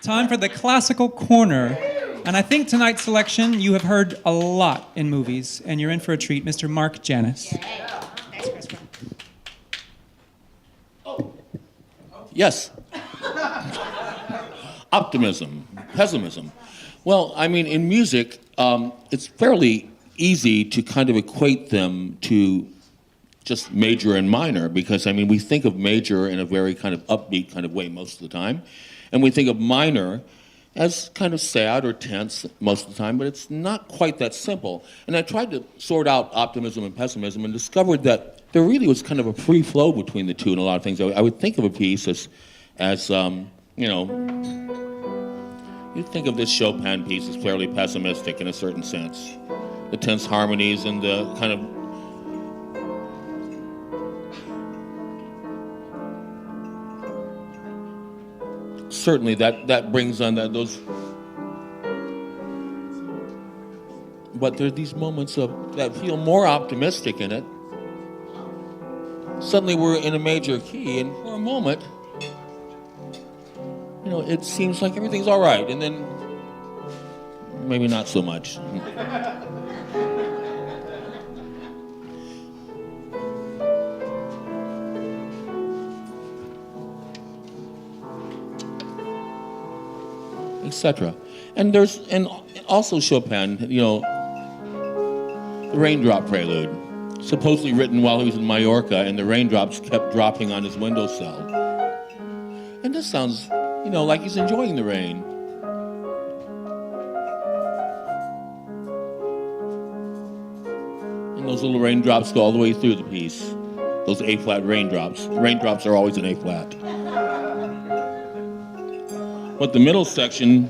time for the classical corner. And I think tonight's selection, you have heard a lot in movies, and you're in for a treat, Mr. Mark Janas. Thanks, Chris. Yes. Optimism, pessimism. Well, I mean, in music, it's fairly easy to kind of equate them to just major and minor, because, I mean, we think of major in a very kind of upbeat kind of way most of the time, and we think of minor as kind of sad or tense most of the time, but it's not quite that simple. And I tried to sort out optimism and pessimism and discovered that there really was kind of a free flow between the two in a lot of things. I would think of a piece as you know, you think of this Chopin piece as fairly pessimistic in a certain sense. The tense harmonies and the kind of certainly that brings on those, but there are these moments that feel more optimistic in it. Suddenly we're in a major key, and for a moment, you know, it seems like everything's all right, and then maybe not so much. Etc. And also Chopin, you know, the Raindrop Prelude, supposedly written while he was in Mallorca, and the raindrops kept dropping on his windowsill. And this sounds, you know, like he's enjoying the rain. And those little raindrops go all the way through the piece. Those A-flat raindrops. Raindrops are always an A-flat. But the middle section,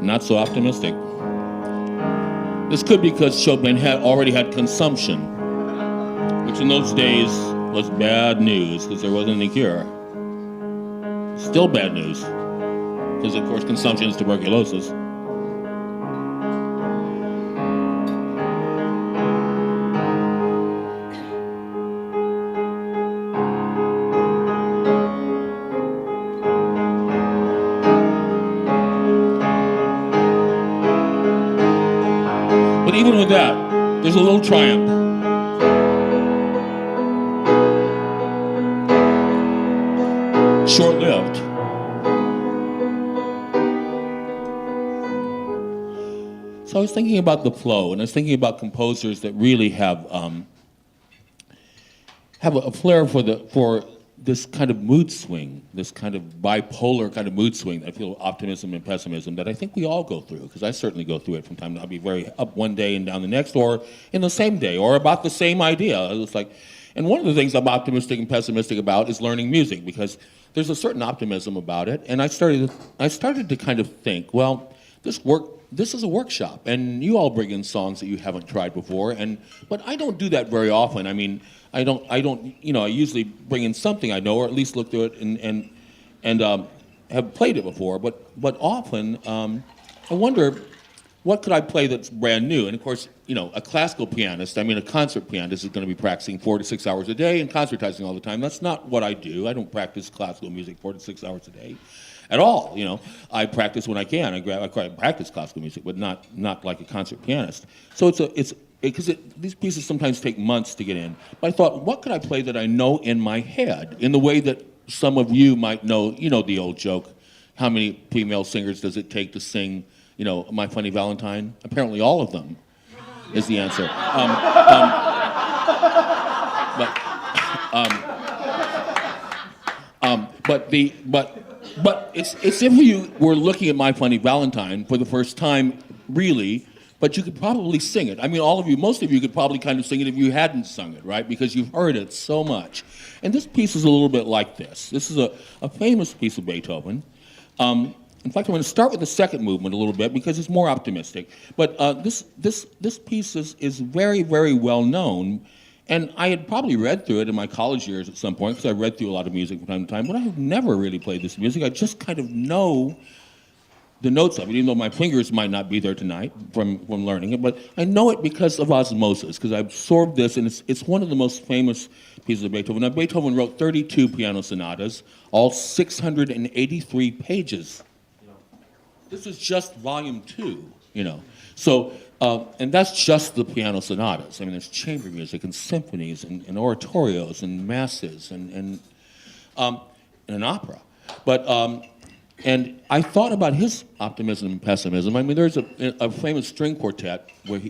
not so optimistic. This could be because Chopin already had consumption, which in those days was bad news because there wasn't any cure. Still bad news, because of course consumption is tuberculosis. Even with that, there's a little triumph. Short-lived. So I was thinking about the flow, and I was thinking about composers that really have a flair for this kind of mood swing, this kind of bipolar kind of mood swing that I feel optimism and pessimism that I think we all go through, because I certainly go through it from time to time. I'll be very up one day and down the next, or in the same day, or about the same idea. It's like, and one of the things I'm optimistic and pessimistic about is learning music, because there's a certain optimism about it, and I started to kind of think, well, this is a workshop, and you all bring in songs that you haven't tried before, but I don't do that very often. I mean, I don't, you know, I usually bring in something I know, or at least look through it and have played it before. But often, I wonder, what could I play that's brand new? And of course, you know, a classical pianist, I mean, a concert pianist is going to be practicing 4 to 6 hours a day and concertizing all the time. That's not what I do. I don't practice classical music 4 to 6 hours a day at all. You know, I practice when I can. I practice classical music, but not like a concert pianist. So because these pieces sometimes take months to get in. But I thought, what could I play that I know in my head, in the way that some of you might know, you know, the old joke, how many female singers does it take to sing, you know, My Funny Valentine? Apparently all of them is the answer. But it's if you were looking at My Funny Valentine for the first time, really. But you could probably sing it. I mean, most of you could probably kind of sing it if you hadn't sung it, right? Because you've heard it so much. And this piece is a little bit like this. This is a famous piece of Beethoven. In fact, I'm going to start with the second movement a little bit because it's more optimistic. But this piece is very, very well known. And I had probably read through it in my college years at some point, because I read through a lot of music from time to time, but I have never really played this music. I just kind of know the notes of it, even though my fingers might not be there tonight from learning it, but I know it because of osmosis, because I absorbed this, and it's one of the most famous pieces of Beethoven. Now, Beethoven wrote 32 piano sonatas, all 683 pages. This is just volume 2, So, and that's just the piano sonatas. I mean, there's chamber music and symphonies and oratorios and masses and an opera. But and I thought about his optimism and pessimism. I mean, there's a famous string quartet where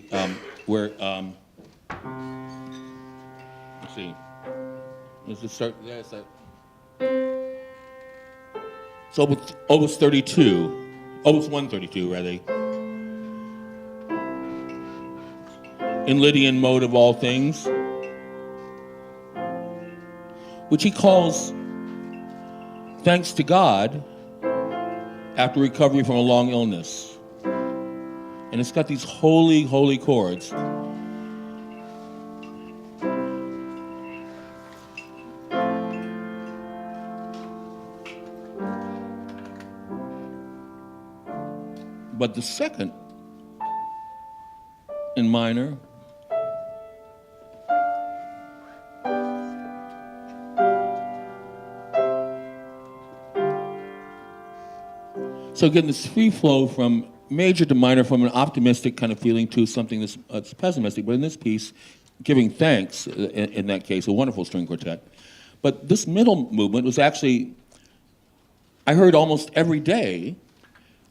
let's see, let's just start. There's that. It's Opus 32, Opus 132 rather. In Lydian mode of all things, which he calls thanks to God after recovery from a long illness. And it's got these holy, holy chords. But the second, in minor, so again, this free flow from major to minor, from an optimistic kind of feeling to something that's pessimistic. But in this piece, giving thanks, in that case, a wonderful string quartet. But this middle movement was actually, I heard almost every day,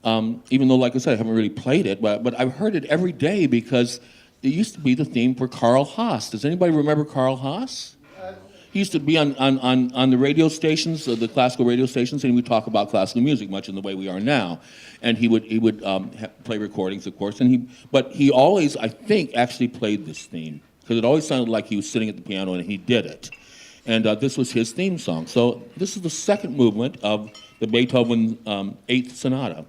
even though, like I said, I haven't really played it, but I've heard it every day because it used to be the theme for Karl Haas. Does anybody remember Karl Haas? He used to be on the radio stations, the classical radio stations, and he would talk about classical music, much in the way we are now. And he would play recordings, of course. But he always, I think, actually played this theme because it always sounded like he was sitting at the piano and he did it. And this was his theme song. So this is the second movement of the Beethoven Eighth Sonata.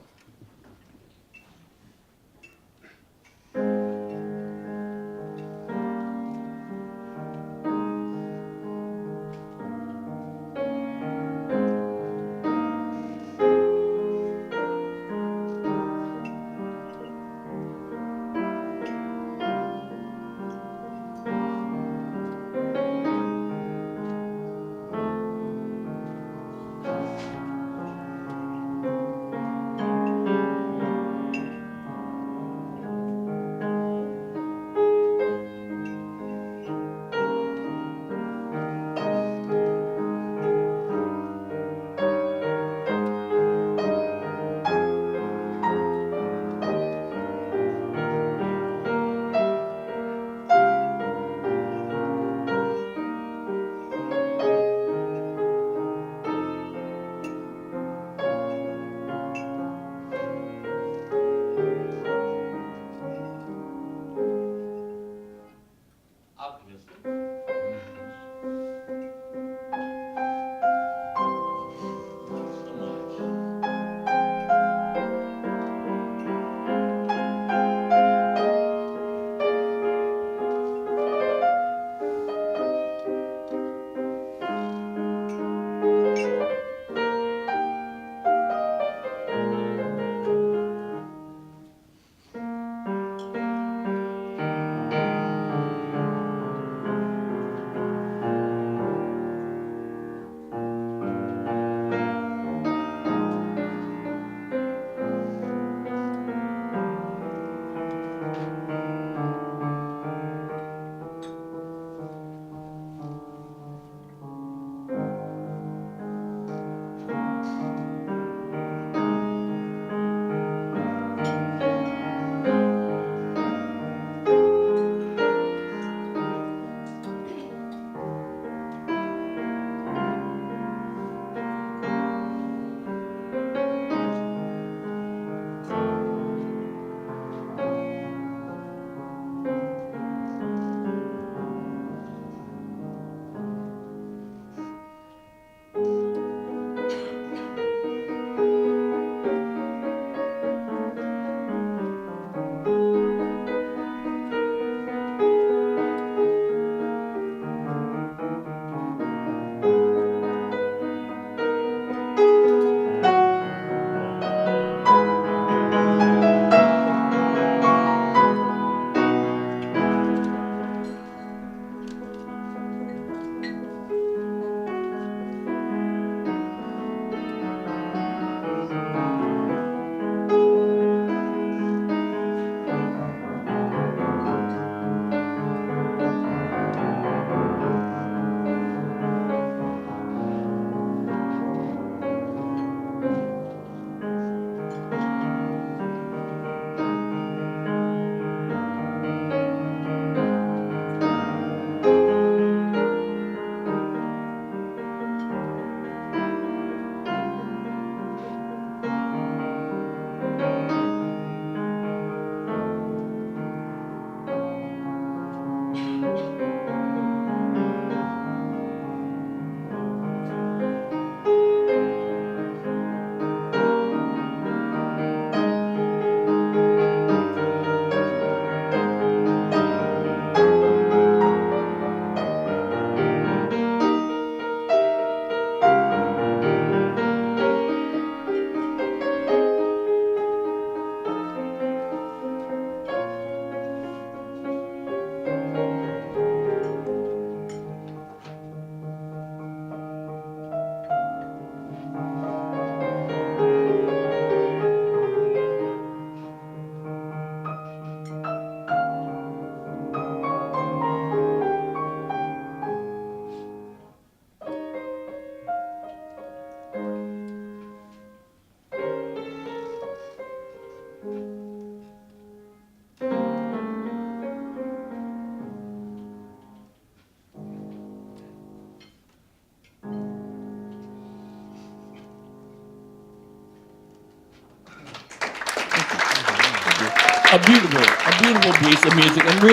beautiful piece of music, and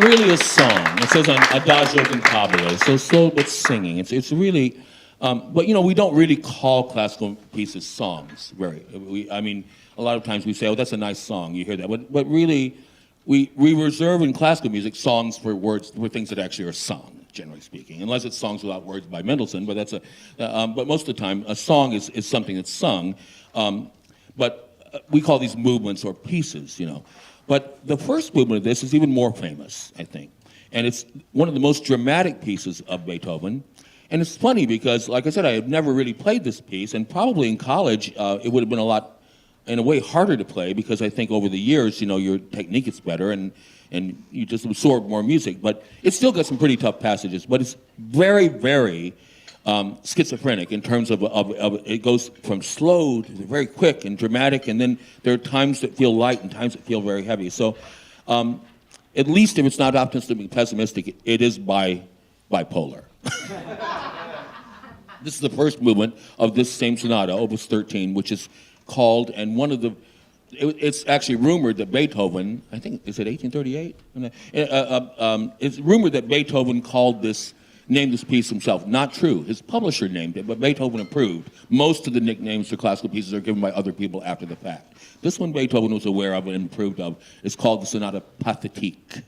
really a song. It says on Adagio cantabile, so slow but singing. It's really, but you know, we don't really call classical pieces songs. I mean, a lot of times we say, oh, that's a nice song. You hear that, but really, we reserve in classical music songs for things that actually are sung, generally speaking, unless it's songs without words by Mendelssohn. But but most of the time, a song is something that's sung. But we call these movements or pieces, you know. But the first movement of this is even more famous, I think. And it's one of the most dramatic pieces of Beethoven. And it's funny because, like I said, I had never really played this piece, and probably in college it would have been a lot, in a way, harder to play, because I think over the years, you know, your technique gets better and you just absorb more music. But it's still got some pretty tough passages, but it's very, very schizophrenic in terms of it goes from slow to very quick and dramatic, and then there are times that feel light and times that feel very heavy. So at least if it's not optimistic and pessimistic, it is bipolar. This is the first movement of this same sonata, Opus 13, which is called, and it's actually rumored that Beethoven, I think, is it 1838? It's rumored that Beethoven named this piece himself. Not true. His publisher named it, but Beethoven approved. Most of the nicknames for classical pieces are given by other people after the fact. This one Beethoven was aware of and approved of. It's called the Sonata Pathétique.